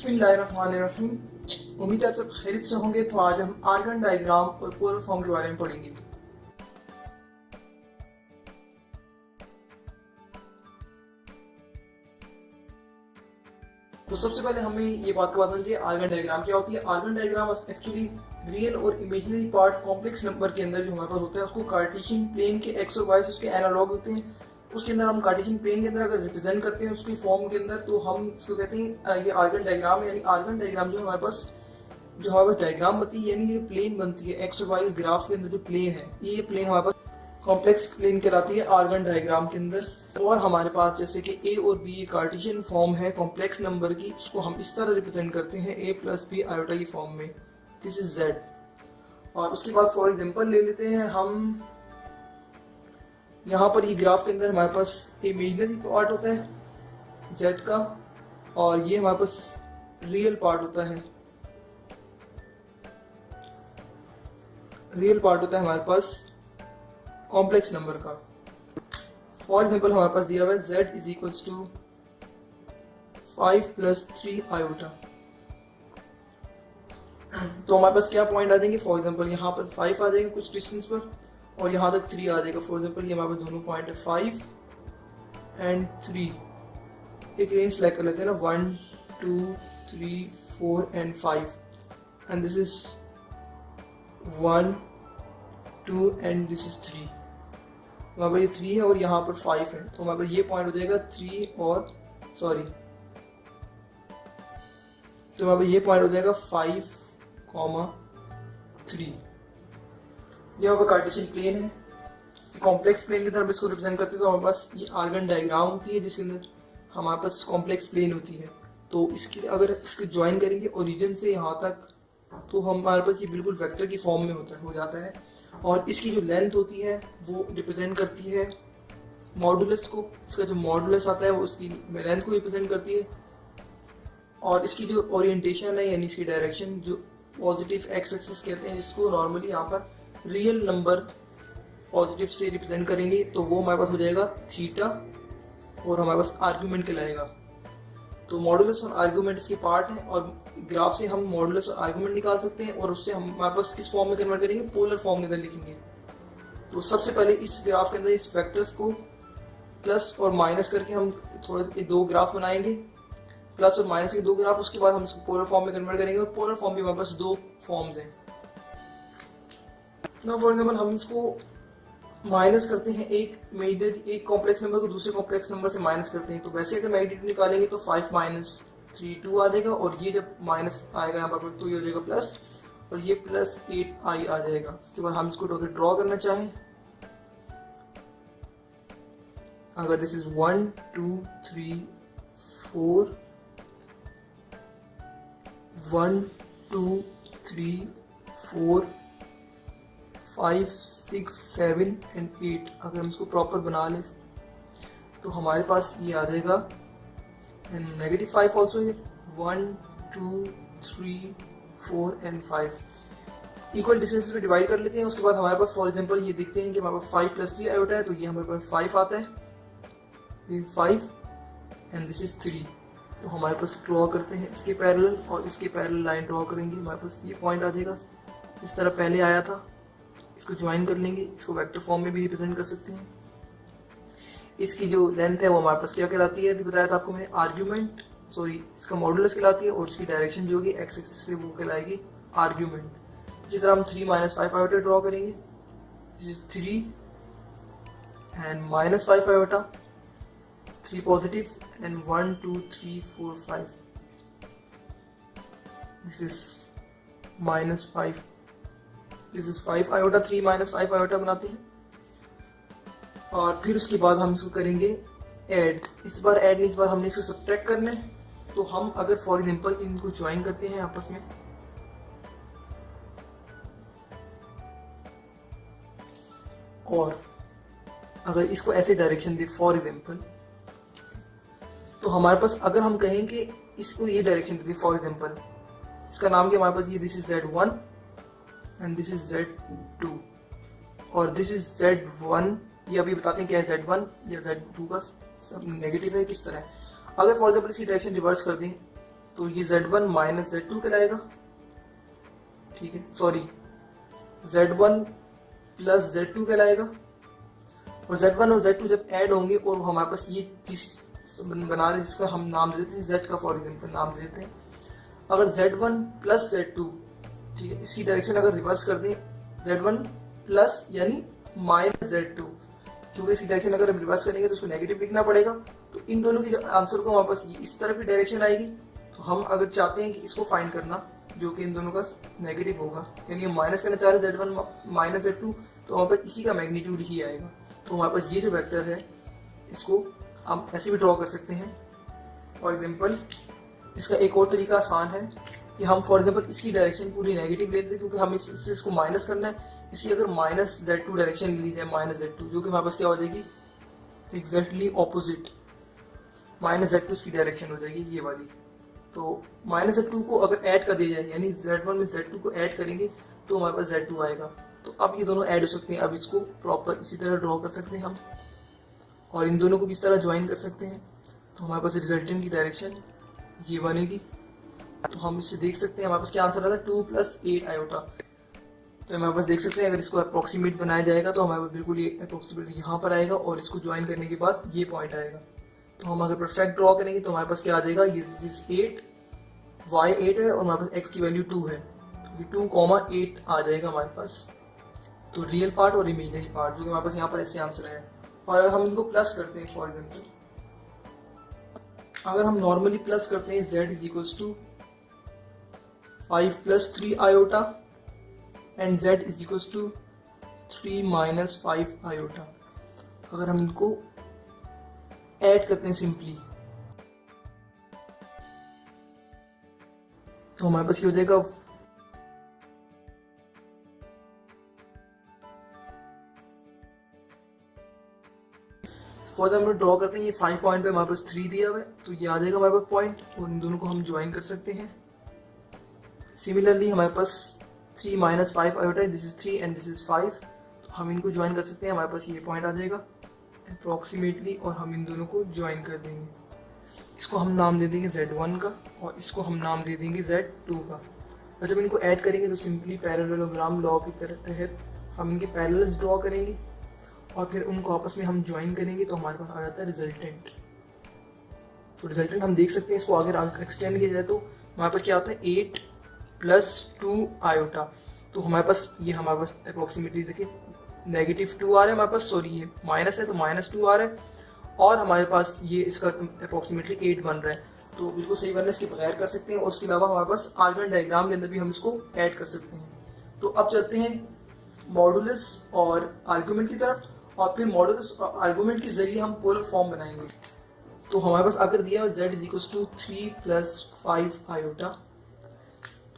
बिस्मिल्लाहिर्रहमानिर्रहीम। उम्मीद है आप सब खैरियत से होंगे। तो आज हम आर्गन डायग्राम और पोलर फॉर्म के बारे में पढ़ेंगे। तो सबसे पहले हमें ये बात का बताना चाहिए आर्गन डायग्राम क्या होती है। आर्गन डायग्राम एक्चुअली रियल और इमेजिनरी पार्ट कॉम्प्लेक्स नंबर के अंदर जो हमारे पास होता है उसको कार्टेशियन प्लेन के एक्स और वाई से उसके एनालॉग होते हैं। उसके अंदर हम कार्टेशियन प्लेन के अंदर अगर रिप्रेजेंट करते हैं उसकी फॉर्म के अंदर तो हम इसको कहते हैं ये आर्गन डायग्राम है। यानी आर्गन डायग्राम जो हमारे पास डायग्राम बनती है यानी ये प्लेन बनती है एक्स और वाई ग्राफ के अंदर जो प्लेन है ये प्लेन हमारे पास कॉम्प्लेक्स प्लेन कहलाती है आर्गन डायग्राम के अंदर। और हमारे पास जैसे कि ए और बी ये कार्टेशियन फॉर्म है कॉम्प्लेक्स नंबर की, उसको हम इस तरह रिप्रेजेंट करते हैं ए प्लस बी आयोटा की फॉर्म में, दिस इज जेड। और उसके बाद फॉर एग्जांपल ले लेते हैं हम, यहाँ पर ये ग्राफ के अंदर हमारे पास इमेजिनरी पार्ट होता है जेड का और ये हमारे पास रियल पार्ट होता है, हमारे पास कॉम्प्लेक्स नंबर का। फॉर एग्जाम्पल हमारे पास दिया हुआ है z is equals to 5 + 3 iota. तो हमारे पास क्या पॉइंट आ जाएंगे, फॉर एग्जाम्पल यहाँ पर 5 आ जाएगा कुछ डिस्टेंस पर और यहाँ तक 3 आ जाएगा। फॉर एग्जाम्पल ये हमारे पास दोनों पॉइंट है 5 और 3। एक रेंज सेलेक्ट कर लेते हैं ना, 1 2 3 4 and 5 and this is 1 2 and this is 3। वहाँ पर ये 3 है और यहाँ पर 5 है तो वहाँ पर ये पॉइंट हो जाएगा 3 और सॉरी तो वहाँ पर ये पॉइंट हो जाएगा 5, 3। ये वहाँ पर कार्टेशियन प्लेन है, कॉम्प्लेक्स प्लेन की तरफ इसको रिप्रेजेंट करते हैं। तो हमारे पास ये आर्गन डायग्राम होती है जिसके अंदर हमारे पास कॉम्प्लेक्स प्लेन होती है। तो इसकी अगर इसको ज्वाइन करेंगे ओरिजिन से यहाँ तक तो हमारे पास ये बिल्कुल वेक्टर की फॉर्म में हो जाता है। और इसकी जो लेंथ होती है वो रिप्रेजेंट करती है मॉडुलस को, इसका जो मॉडुलस आता है वो उसकी लेंथ को रिप्रेजेंट करती है। और इसकी जो ओरिएंटेशन है यानी इसकी डायरेक्शन जो पॉजिटिव एक्स एक्सिस कहते हैं, जिसको नॉर्मली यहाँ पर रियल नंबर पॉजिटिव से रिप्रेजेंट करेंगे तो वो हमारे पास हो जाएगा थीटा और हमारे पास आर्ग्यूमेंट कहलाएगा। तो मॉडुलस और आर्ग्यूमेंट इसके पार्ट हैं और ग्राफ से हम मॉडुलस और आर्ग्यूमेंट निकाल सकते हैं और उससे हम हमारे पास किस फॉर्म में कन्वर्ट करेंगे, पोलर फॉर्म के अंदर लिखेंगे। तो सबसे पहले इस ग्राफ के अंदर इस वेक्टर्स को प्लस और माइनस करके हम थोड़े 2 ग्राफ बनाएंगे, प्लस और माइनस के 2 ग्राफ। उसके बाद हम इसको पोलर फॉर्म में कन्वर्ट करेंगे और पोलर फॉर्म भी हमारे पास 2 फॉर्म्स हैं। फॉर एग्जाम्पल हम इसको माइनस करते हैं एक कॉम्प्लेक्स नंबर को दूसरे कॉम्प्लेक्स नंबर से माइनस करते हैं। तो वैसे अगर मैग्नीट्यूड निकालेंगे तो 5 - 3 2 आ जाएगा और ये जब माइनस आएगा यहाँ पर तो ये हो जाएगा प्लस और ये +8i आ जाएगा। उसके बाद हम इसको अगर ड्रॉ करना चाहें, अगर दिस इज 1 2 3 4 1 2 3 4 5 6 7 and 8 अगर हम इसको प्रॉपर बना लें तो हमारे पास ये आ जाएगा -5 ऑल्सो, 1 2 3 4 and 5 इक्वल डिस्टेंस में डिवाइड कर लेते हैं। उसके बाद हमारे पास फॉर एग्जांपल ये देखते हैं कि हमारे पास 5 + 3 आयोटा है तो ये हमारे पास 5 आता है, this is 5 and this is 3। तो हमारे पास ड्रॉ करते हैं इसके पैरेलल और इसके पैरेलल लाइन ड्रॉ करेंगे, हमारे पास ये पॉइंट आ जाएगा इस तरह पहले आया था। इसको ज्वाइन कर लेंगे, इसको वेक्टर फॉर्म में भी रिप्रेजेंट कर सकते हैं। इसकी जो लेंथ है वो हमारे पास क्या कहलाती है, अभी बताया था आपको मैंने, आर्ग्यूमेंट सॉरी इसका मॉडुलस कहलाती है और इसकी डायरेक्शन जो होगी एक्स एक्सिस से वो कहलाएगी आर्ग्यूमेंट। इसी तरह हम 3 - 5 आयोटा ड्रॉ करेंगे, this is 3 and -5 iota, 3 positive and 1 2 3 4 5 this is -5, this is 5 iota, 3 - 5 iota बनाते हैं। और फिर उसके बाद हम इसको करेंगे ऐड, इस बार ऐड नहीं, इस बार हमने इसको सब्ट्रैक्ट करना है। तो हम अगर फॉर एग्जांपल इनको ज्वाइन करते हैं आपस में और अगर इसको ऐसे डायरेक्शन दे फॉर एग्जांपल तो हमारे पास अगर हम कहें कि इसको ये डायरेक्शन दे फॉर एग्जांपल इसका नाम क्या हमारे पास ये this is Z1 and this is Z2 और दिस इज Z1। ये अभी बताते हैं क्या है Z1 या Z2 का सब नेगेटिव है किस तरह। अगर फॉर एग्जाम्पल इसकी डायरेक्शन रिवर्स कर दें तो ये Z1 माइनस Z2 कहलाएगा, ठीक है, सॉरी Z1 प्लस Z2 कहलाएगा। और Z1 और Z2 जब ऐड होंगे और हमारे पास ये चीज बना रहे जिसका हम नाम दे देते हैं Z का, फॉर एग्जाम्पल नाम दे देते हैं। अगर Z1 प्लस Z2, ठीक है, इसकी डायरेक्शन अगर रिवर्स कर दें Z1 प्लस यानी माइनस Z2, क्योंकि इसकी डायरेक्शन अगर हम रिवर्स करेंगे तो उसको नेगेटिव लिखना पड़ेगा। तो इन दोनों की आंसर को हमारे पास इस तरफ की डायरेक्शन आएगी। तो हम अगर चाहते हैं कि इसको फाइंड करना जो कि इन दोनों का नेगेटिव होगा, यानी हम माइनस करना चाह रहे हैं Z1 माइनस Z2, तो हमारे पास इसी का मैग्नीट्यूड ही आएगा। तो हमारे पास ये जो वेक्टर है इसको हम ऐसे भी ड्रॉ कर सकते हैं। फॉर एग्जाम्पल इसका एक और तरीका आसान है कि हम फॉर एग्जाम्पल इसकी डायरेक्शन पूरी नेगेटिव लेते हैं, क्योंकि हम इसको माइनस करना है। इसकी अगर माइनस Z2 डायरेक्शन ली जाए, माइनस Z2, जो कि हमारे पास क्या हो जाएगी, एग्जैक्टली ऑपोजिट माइनस Z2 इसकी डायरेक्शन हो जाएगी ये वाली। तो माइनस Z2 को अगर ऐड कर दिया जाए, यानी Z1 में Z2 को ऐड करेंगे तो हमारे पास Z2 आएगा। तो अब ये दोनों ऐड हो सकते हैं। अब इसको प्रॉपर इसी तरह ड्रॉ कर सकते हैं हम, और इन दोनों को भी इस तरह ज्वाइन कर सकते हैं। तो हमारे पास रिजल्टेंट की डायरेक्शन ये बनेगी। तो हम इससे देख सकते हैं हमारे पास क्या आंसर आता है, 2 + 8 आयोटा। तो हमारे पास देख सकते हैं अगर इसको अप्रोक्सीमेट बनाया जाएगा तो हमारे पास बिल्कुल ये अप्रोक्सीमेट यहाँ पर आएगा, और इसको ज्वाइन करने के बाद ये पॉइंट आएगा। तो हम अगर परफेक्ट ड्रॉ करेंगे तो हमारे पास क्या आ जाएगा, ये 8 y 8 है और हमारे पास x की वैल्यू 2 है, तो ये 2,8 आ जाएगा हमारे पास। तो रियल पार्ट और इमेजिनरी पार्ट जो कि हमारे पास यहाँ पर ऐसे आंसर है। और अगर हम इनको प्लस करते हैं, फॉर एग्जाम्पल अगर हम नॉर्मली प्लस करते हैं z = 5 + 3 iota and z = 3 - 5 iota, अगर हम इनको ऐड करते हैं सिंपली तो हमारे पास ये हो जाएगा फॉर एग्जाम्पल ड्रॉ करते हैं, ये 5 पॉइंट पे हमारे पास 3 दिया हुआ है, तो ये आ जाएगा हमारे पास पॉइंट, और इन दोनों को हम ज्वाइन कर सकते हैं। सिमिलरली हमारे पास 3 - 5 आयोटा है, this is 3 and this is 5, तो हम इनको ज्वाइन कर सकते हैं। हमारे पास ये पॉइंट आ जाएगा अप्रोक्सीमेटली, और हम इन दोनों को ज्वाइन कर देंगे। इसको हम नाम दे देंगे Z1 का, और इसको हम नाम दे देंगे Z2 का। और जब इनको ऐड करेंगे तो सिंपली पैरेललोग्राम लॉ की तहत हम इनके पैरेलल्स ड्रॉ करेंगे, और फिर उनको आपस में हम ज्वाइन करेंगे तो हमारे पास आ जाता है रिजल्टेंट। तो रिजल्टेंट हम देख सकते हैं, इसको आगे एक्सटेंड किया जाए तो हमारे पास क्या होता है, 8 + 2 आयोटा। तो हमारे पास ये हमारे पास अप्रोक्सीमेटली देखिए -2 आ रहा है हमारे पास, सॉरी ये माइनस है तो -2 आ रहा है, और हमारे पास ये इसका अप्रोक्सीमेटली 8 बन रहा है। तो बिल्कुल सही बन रहा है, इसके बगैर कर सकते हैं। और उसके अलावा हमारे पास आर्गन डायग्राम के अंदर भी हम इसको ऐड कर सकते हैं। तो अब चलते हैं मॉडुलस और आर्गुमेंट की तरफ, और फिर मॉडुलस और आर्गुमेंट के जरिए हम पोलर फॉर्म बनाएंगे। तो हमारे पास अगर दिया है z = 3 + 5 आयोटा,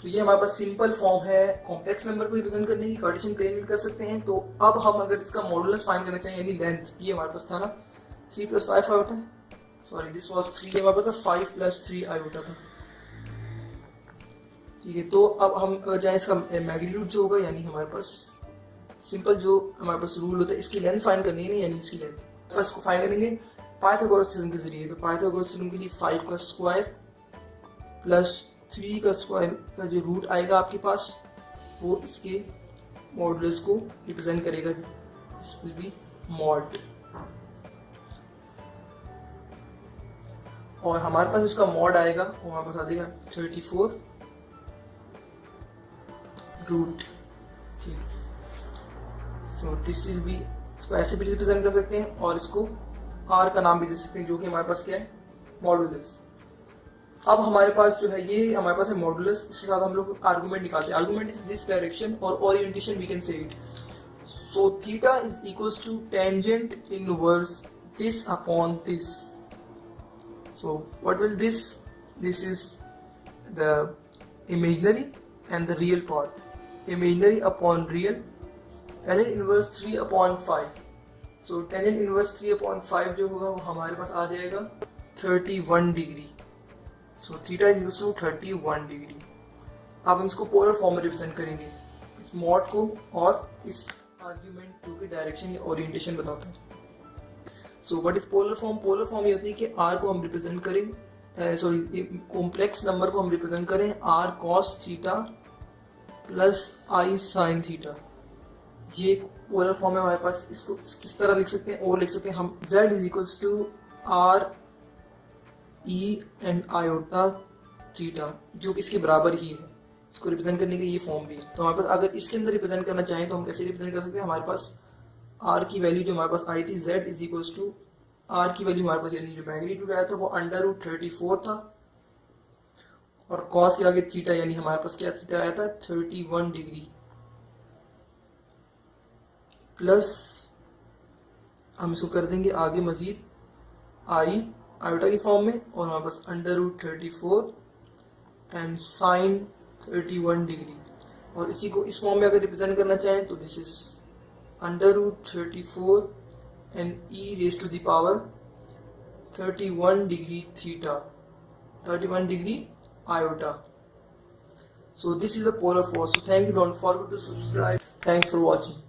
तो ये हमारे पास सिंपल फॉर्म है कॉम्प्लेक्स नंबर को रिप्रेजेंट करने की, कार्टेशियन प्लेन में कर सकते हैं। तो अब हम अगर इसका मॉडुलस फाइंड करना चाहिए, यानी लेंथ, ये हमारे पास था ना 3 + 5 आयोटा, सॉरी दिस वाज 3, हमारे पास 5 + 3 आयोटा था, ठीक है। तो अब हम अगर चाहें इसका मैग्नीट्यूड जो होगा, यानी हमारे पास सिंपल जो हमारे पास रूल होता है, इसकी लेंथ फाइंड करनी है, यानी इसकी लेंथ, तो इसको फाइंड करेंगे पाइथागोरस थ्योरम के जरिए। तो पाइथागोरस थ्योरम के लिए 5 का स्क्वायर प्लस 3 का स्क्वायर का जो रूट आएगा आपके पास, वो इसके मॉडुलस को रिप्रेजेंट करेगा, दिस विल बी मॉड। और हमारे पास उसका मॉड आएगा, वो हमारे पास आ जाएगा 34 रूट, ठीक। सो दिस विल बी, इसको ऐसे भी रिप्रेजेंट कर सकते हैं, और इसको r का नाम भी दे सकते हैं, जो कि हमारे पास क्या है, मॉडुलस। अब हमारे पास जो है ये हमारे पास है मॉडुलस, इसके साथ हम लोग आर्गुमेंट निकालते हैं। आर्गुमेंट इज दिस डायरेक्शन, और orientation we can say it. So theta is equals to tangent inverse this upon this. So what will this? This is the imaginary and the real part. Imaginary upon real. Tangent inverse 3/5. So tangent inverse 3/5 जो होगा वो हमारे पास आ जाएगा 31 degree. So theta is equal to 31 degree. अब हम इसको polar form में represent करेंगे, इस मॉड को और इस आर्ग्यूमेंट जो कि डायरेक्शन या ओरिएंटेशन बताता है। So what is polar form? Polar form ये होती है कि r को हम रिप्रेजेंट करें सॉरी कॉम्प्लेक्स नंबर को हम रिप्रेजेंट करें r cos theta plus i sin theta, ये एक पोलर फॉर्म है हमारे पास। इसको किस तरह लिख सकते हैं, और लिख सकते हैं हम z is equals to r e and iota theta, जो कि इसके बराबर ही है। इसको रिप्रेजेंट करने का ये फॉर्म भी है। तो हमारे पास अगर इसके अंदर रिप्रेजेंट करना चाहें तो हम कैसे रिप्रेजेंट कर सकते हैं, हमारे पास r की वैल्यू जो हमारे पास आई थी z is equals to r की वैल्यू हमारे पास यानी जो मैग्नीट्यूड आया था वो √34 था, और cos के आगे थीटा यानी हमारे पास क्या थीटा आया था 31 डिग्री, प्लस हम इसको कर देंगे आगे मजीद आई आयोटा की फॉर्म में, और हमारे पास √34 एंड साइन 31 डिग्री, और इसी को इस फॉर्म में अगर रिप्रेजेंट करना चाहें तो this is √34 and e raised to the power 31 degree theta, 31 degree iota. So this is the polar force. So thank you, don't forget to subscribe. Thanks for watching.